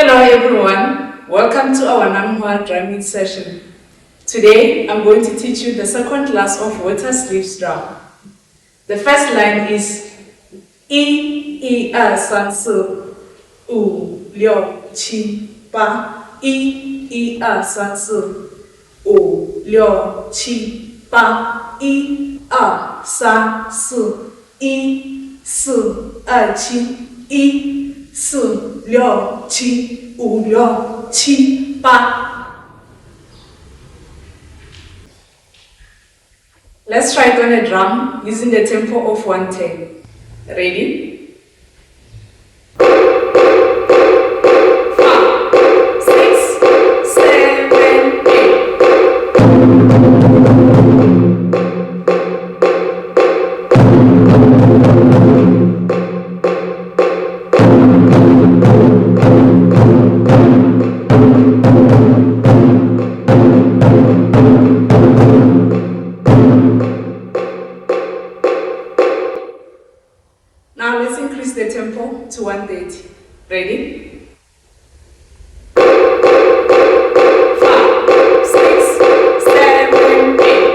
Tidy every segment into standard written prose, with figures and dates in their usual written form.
Hello everyone, welcome to our Nanhua drumming session. Today I'm going to teach you the second class of water sleeves drum. The first line is I, 1, 2, 3, 4, 5, 6, 7, 8. I, 1, 2, 3, 4, 5, 6, 7, 8. I, 2, 3, 4, 1, 4, 2, 7. I, 4, 6, 7, 5, 6, 7, 8. Let's try it on a drum using the tempo of 110. Ready? 5, 6, 7, 8. Now let's increase the tempo to 130. Ready? 5, 6, 7, 8.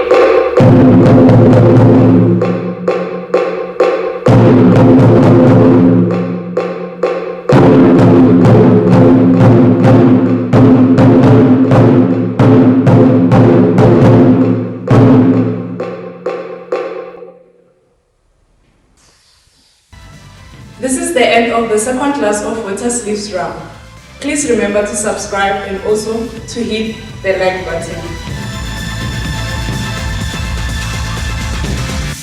This is the end of the second class of water sleeves drum. Please remember to subscribe and also to hit the like button.